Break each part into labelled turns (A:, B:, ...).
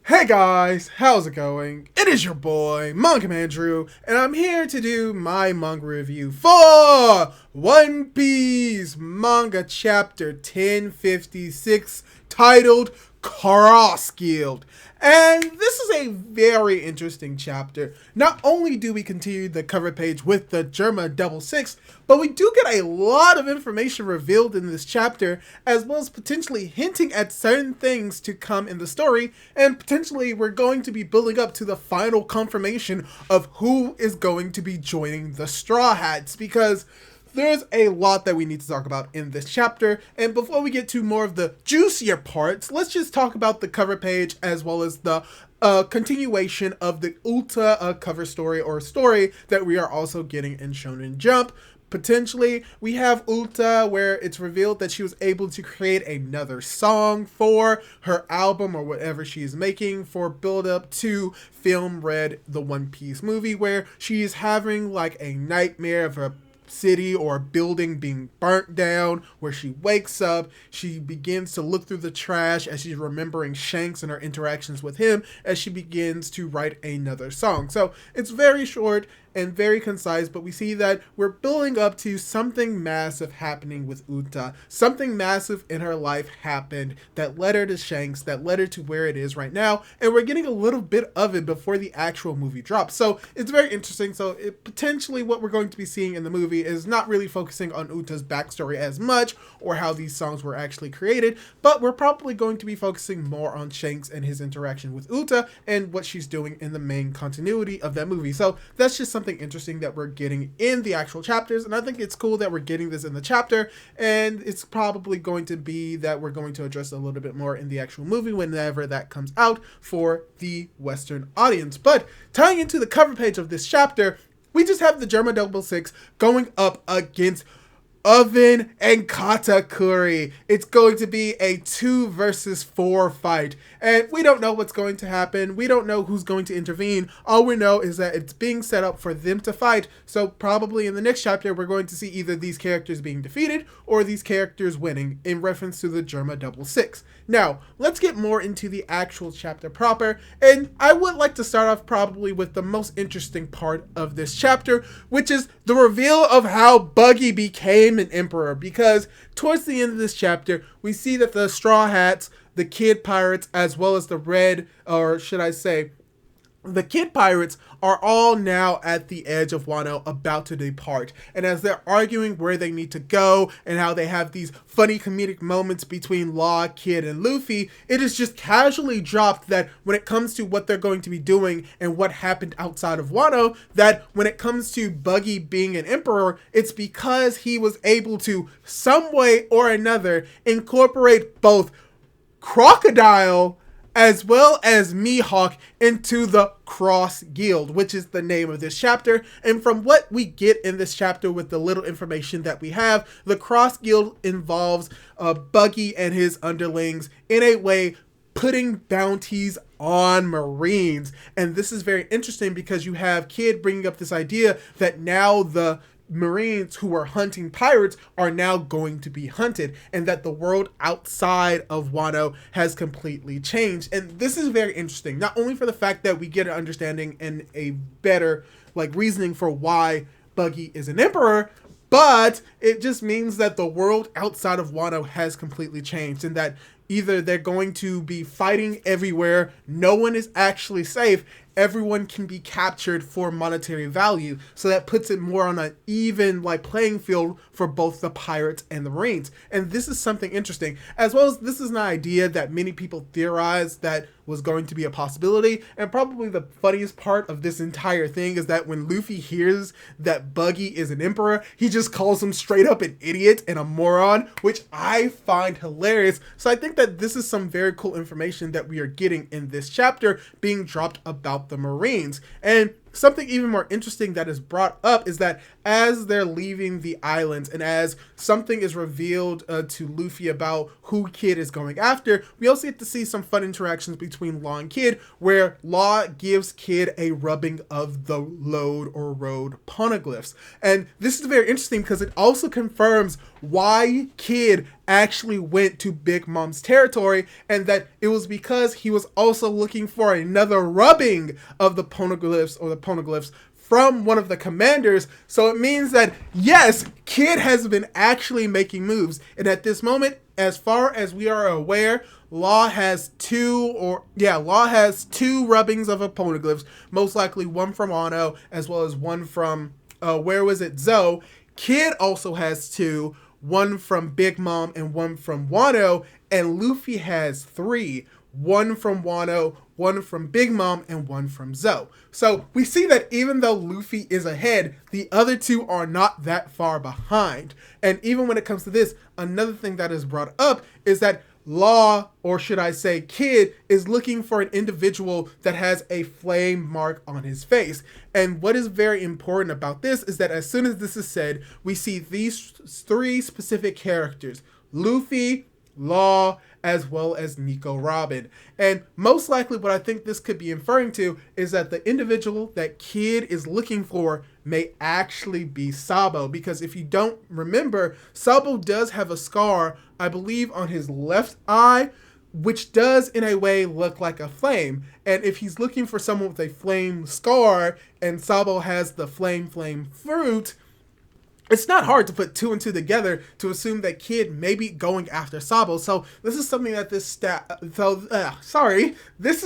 A: Hey guys, how's it going? It is your boy, Manga Andrew, and I'm here to do my manga review for One Piece Manga Chapter 1056, titled Cross Guild. And this is a very interesting chapter. Not only do we continue the cover page with the Germa 66, but we do get a lot of information revealed in this chapter, as well as potentially hinting at certain things to come in the story, and potentially we're going to be building up to the final confirmation of who is going to be joining the Straw Hats, because there's a lot that we need to talk about in this chapter. And before we get to more of the juicier parts, let's just talk about the cover page as well as the continuation of the Uta cover story, or story that we are also getting in Shonen Jump. Potentially, we have Uta where it's revealed that she was able to create another song for her album or whatever she's making for build up to film Red, the One Piece movie, where she's having like a nightmare of a city or building being burnt down, where she wakes up, she begins to look through the trash as she's remembering Shanks and her interactions with him as she begins to write another song. So it's very short and very concise, but we see that we're building up to something massive happening with Uta. Something massive in her life happened that led her to Shanks, that led her to where it is right now, and we're getting a little bit of it before the actual movie drops. So it's very interesting. So potentially what we're going to be seeing in the movie is not really focusing on Uta's backstory as much, or how these songs were actually created, but we're probably going to be focusing more on Shanks and his interaction with Uta and what she's doing in the main continuity of that movie. So that's just something interesting that we're getting in the actual chapters, and I think it's cool that we're getting this in the chapter, and it's probably going to be that we're going to address a little bit more in the actual movie whenever that comes out for the Western audience. But tying into the cover page of this chapter, we just have the Germa 66 going up against Oven and Katakuri. It's going to be a 2 versus 4 fight, and we don't know what's going to happen. We don't know who's going to intervene. All we know is that it's being set up for them to fight, so probably in the next chapter we're going to see either these characters being defeated or these characters winning, in reference to the Germa 66. Now, let's get more into the actual chapter proper, and I would like to start off probably with the most interesting part of this chapter, which is the reveal of how BUGGY became an emperor, because towards the end of this chapter we see that the Straw Hats, the Kid Pirates, as well as the Red, or should I say the Kid Pirates, are all now at the edge of Wano, about to depart. And as they're arguing where they need to go and how they have these funny comedic moments between Law, Kid, and Luffy, it is just casually dropped that when it comes to what they're going to be doing and what happened outside of Wano, that when it comes to BUGGY being an emperor, it's because he was able to, some way or another, incorporate both Crocodile as well as Mihawk into the Cross Guild, which is the name of this chapter. And from what we get in this chapter with the little information that we have, the Cross Guild involves BUGGY and his underlings in a way putting bounties on Marines. And this is very interesting because you have Kid bringing up this idea that now the Marines who were hunting pirates are now going to be hunted, and that the world outside of Wano has completely changed. And this is very interesting, not only for the fact that we get an understanding and a better reasoning for why BUGGY is an emperor, but it just means that the world outside of Wano has completely changed, and that either they're going to be fighting everywhere, no one is actually safe, everyone can be captured for monetary value. So that puts it more on an even playing field for both the pirates and the Marines. And this is something interesting, as well as this is an idea that many people theorized that was going to be a possibility. And probably the funniest part of this entire thing is that when Luffy hears that BUGGY is an emperor, he just calls him straight up an idiot and a moron, which I find hilarious. So I think that this is some very cool information that we are getting in this chapter being dropped about the Marines. And something even more interesting that is brought up is that as they're leaving the islands and as something is revealed to Luffy about who Kid is going after, we also get to see some fun interactions between Law and Kid, where Law gives Kid a rubbing of the load or road poneglyphs. And this is very interesting because it also confirms why Kid actually went to Big Mom's territory, and that it was because he was also looking for another rubbing of the poneglyphs from one of the commanders. So it means that, yes, Kid has been actually making moves. And at this moment, as far as we are aware, Law has two rubbings of a poneglyphs, most likely one from Wano, as well as one from, Zoe. Kid also has two, one from Big Mom and one from Wano, and Luffy has three, one from Wano, one from Big Mom, and one from Zoe. So we see that even though Luffy is ahead, the other two are not that far behind. And even when it comes to this, another thing that is brought up is that Law, or should I say Kid, is looking for an individual that has a flame mark on his face. And what is very important about this is that as soon as this is said, we see these three specific characters: Luffy, Law, as well as Nico Robin. And most likely what I think this could be inferring to is that the individual that Kid is looking for may actually be Sabo, because if you don't remember, Sabo does have a scar, I believe, on his left eye, which does in a way look like a flame. And if he's looking for someone with a flame scar and Sabo has the flame fruit, it's not hard to put two and two together to assume that Kid may be going after Sabo. So this is something that this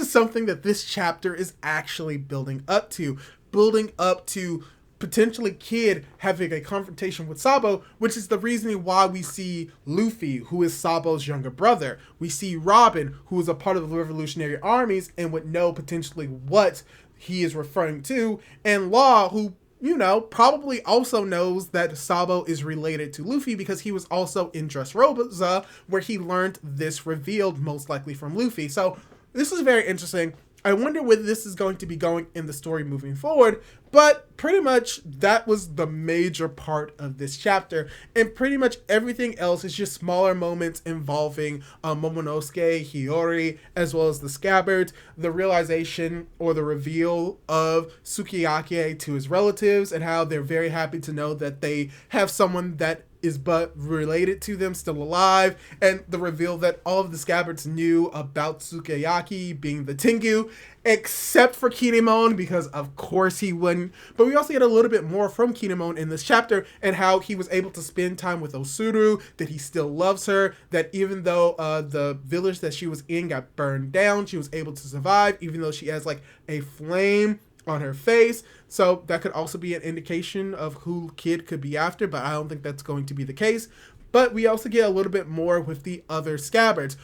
A: something that this chapter is actually building up to potentially Kid having a confrontation with Sabo, which is the reasoning why we see Luffy, who is Sabo's younger brother. We see Robin, who is a part of the Revolutionary Armies and would know potentially what he is referring to, and Law, who, you know, probably also knows that Sabo is related to Luffy because he was also in Dressrosa, where he learned this revealed most likely from Luffy. So this is very interesting. I wonder where this is going to be going in the story moving forward, but pretty much that was the major part of this chapter, and pretty much everything else is just smaller moments involving Momonosuke, Hiyori, as well as the Scabbards, the realization or the reveal of Sukiyaki to his relatives, and how they're very happy to know that they have someone that is but related to them still alive, and the reveal that all of the Scabbards knew about Sukiyaki being the Tengu, except for Kinemon, because of course he wouldn't. But we also get a little bit more from Kinemon in this chapter, and how he was able to spend time with Osuru, that he still loves her, that even though the village that she was in got burned down, she was able to survive, even though she has like a flame on her face. So that could also be an indication of who Kid could be after, but I don't think that's going to be the case. But we also get a little bit more with the other Scabbards,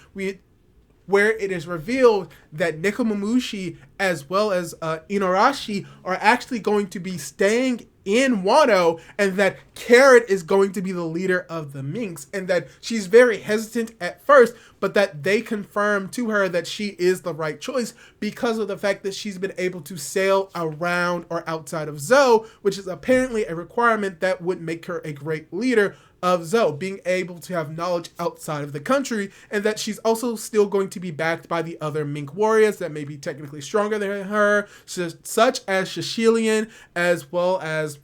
A: where it is revealed that Nekomamushi as well as Inuarashi are actually going to be staying in Wano, and that Carrot is going to be the leader of the Minks, and that she's very hesitant at first, but that they confirm to her that she is the right choice because of the fact that she's been able to sail around or outside of Zoe, which is apparently a requirement that would make her a great leader of Zoe, being able to have knowledge outside of the country, and that she's also still going to be backed by the other Mink warriors that may be technically stronger than her, such as Shishilian, as well as,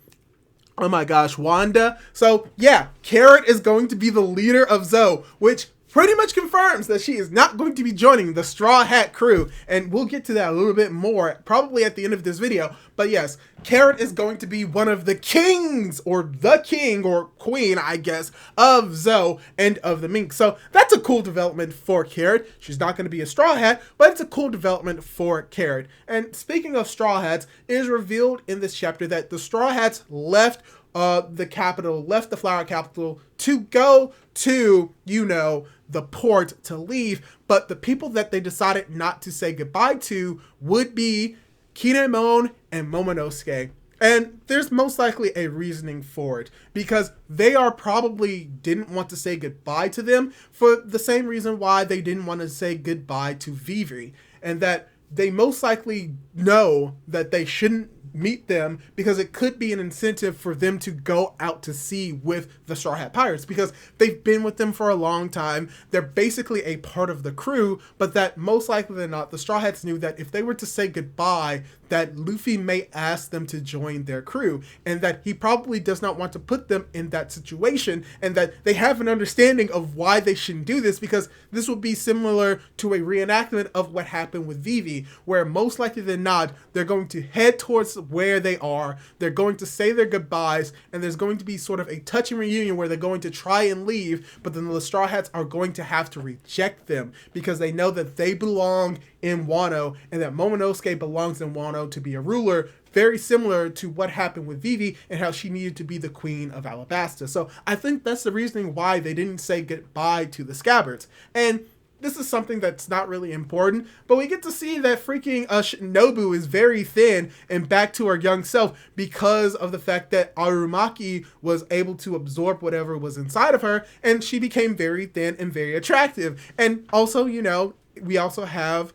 A: oh my gosh, Wanda. So yeah, Carrot is going to be the leader of Zoe, which pretty much confirms that she is not going to be joining the Straw Hat crew, and we'll get to that a little bit more probably at the end of this video. But yes, Carrot is going to be one of the kings, or the king or queen, I guess, of Zoe and of the Mink. So that's a cool development for Carrot. She's not going to be a Straw Hat, but it's a cool development for Carrot. And speaking of Straw Hats, it is revealed in this chapter that the Straw Hats left the Flower Capital to go to, you know, the port to leave, but the people that they decided not to say goodbye to would be Kinemon and Momonosuke. And there's most likely a reasoning for it, because they are probably didn't want to say goodbye to them for the same reason why they didn't want to say goodbye to Vivi, and that they most likely know that they shouldn't meet them, because it could be an incentive for them to go out to sea with the Straw Hat Pirates, because they've been with them for a long time. They're basically a part of the crew, but that most likely than not, the Straw Hats knew that if they were to say goodbye, that Luffy may ask them to join their crew, and that he probably does not want to put them in that situation, and that they have an understanding of why they shouldn't do this, because this will be similar to a reenactment of what happened with Vivi, where most likely than not, they're going to head towards where they are, they're going to say their goodbyes, and there's going to be sort of a touching reunion where they're going to try and leave, but then the Straw Hats are going to have to reject them, because they know that they belong in Wano, and that Momonosuke belongs in Wano to be a ruler, very similar to what happened with Vivi and how she needed to be the queen of Alabasta. So I think that's the reasoning why they didn't say goodbye to the Scabbards. And this is something that's not really important, but we get to see that freaking Nobu is very thin and back to her young self because of the fact that Arumaki was able to absorb whatever was inside of her, and she became very thin and very attractive. And also, you know, we also have...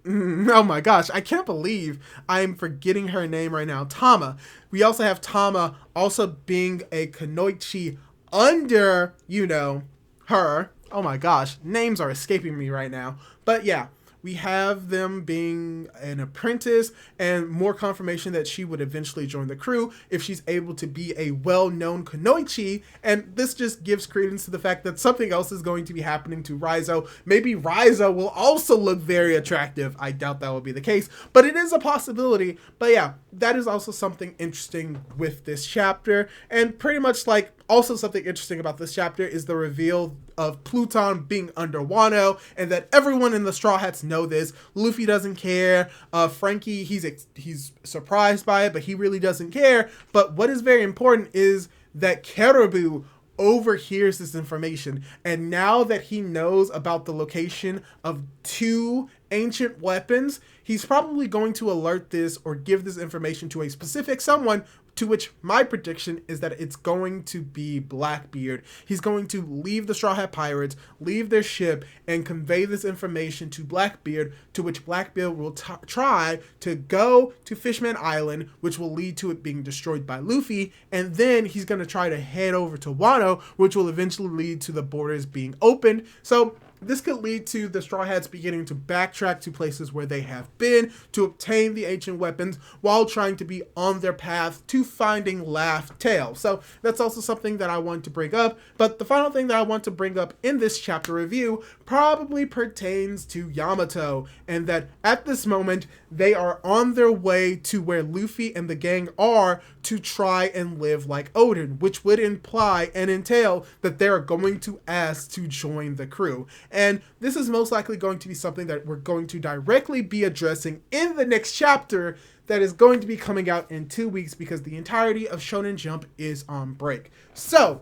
A: oh my gosh, I can't believe I'm forgetting her name right now. Tama. We also have Tama also being a Kunoichi under, you know, her. Oh my gosh, names are escaping me right now. But yeah, we have them being an apprentice, and more confirmation that she would eventually join the crew if she's able to be a well-known Kunoichi. And this just gives credence to the fact that something else is going to be happening to Raizo. Maybe Raizo will also look very attractive. I doubt that will be the case, but it is a possibility. But yeah, that is also something interesting with this chapter. And pretty much like also something interesting about this chapter is the reveal of Pluton being under Wano, and that everyone in the Straw Hats know this. Luffy doesn't care. Frankie, he's surprised by it, but he really doesn't care. But what is very important is that Caribou overhears this information, and now that he knows about the location of 2 ancient weapons, he's probably going to alert this or give this information to a specific someone, to which my prediction is that it's going to be Blackbeard. He's going to leave the Straw Hat Pirates, leave their ship, and convey this information to Blackbeard, to which Blackbeard will try to go to Fishman Island, which will lead to it being destroyed by Luffy, and then he's going to try to head over to Wano, which will eventually lead to the borders being opened. So this could lead to the Straw Hats beginning to backtrack to places where they have been to obtain the ancient weapons while trying to be on their path to finding Laugh Tale. So that's also something that I want to bring up. But the final thing that I want to bring up in this chapter review probably pertains to Yamato, and that at this moment they are on their way to where Luffy and the gang are to try and live like Odin, which would imply and entail that they're going to ask to join the crew. And this is most likely going to be something that we're going to directly be addressing in the next chapter that is going to be coming out in 2 weeks, because the entirety of Shonen Jump is on break. So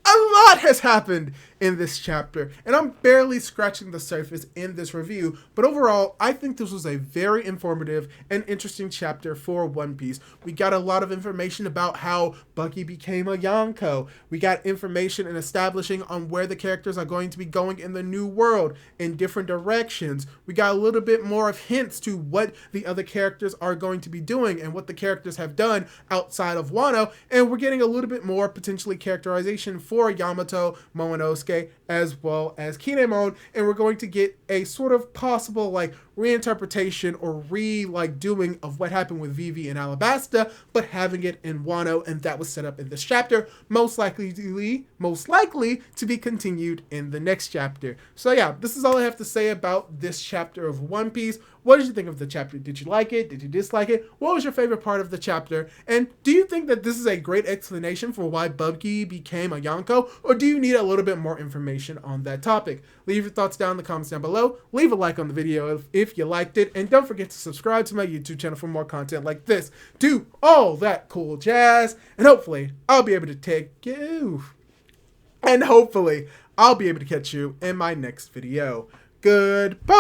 A: a lot has happened in this chapter, and I'm barely scratching the surface in this review, but overall, I think this was a very informative and interesting chapter for One Piece. We got a lot of information about how Buggy became a Yonko. We got information and establishing on where the characters are going to be going in the new world in different directions. We got a little bit more of hints to what the other characters are going to be doing and what the characters have done outside of Wano, and we're getting a little bit more potentially characterization for Yamato, Momonosuke, as well as Kinemon, and we're going to get a sort of possible like reinterpretation or doing of what happened with Vivi and Alabasta, but having it in Wano, and that was set up in this chapter, most likely to be continued in the next chapter. So yeah, this is all I have to say about this chapter of One Piece. What did you think of the chapter? Did you like it? Did you dislike it? What was your favorite part of the chapter? And do you think that this is a great explanation for why Buggy became a Yonko, or do you need a little bit more information on that topic? Leave your thoughts down in the comments down below. Leave a like on the video if you liked it, and don't forget to subscribe to my YouTube channel for more content like this. Do all that cool jazz, and hopefully I'll be able to catch you in my next video. Goodbye!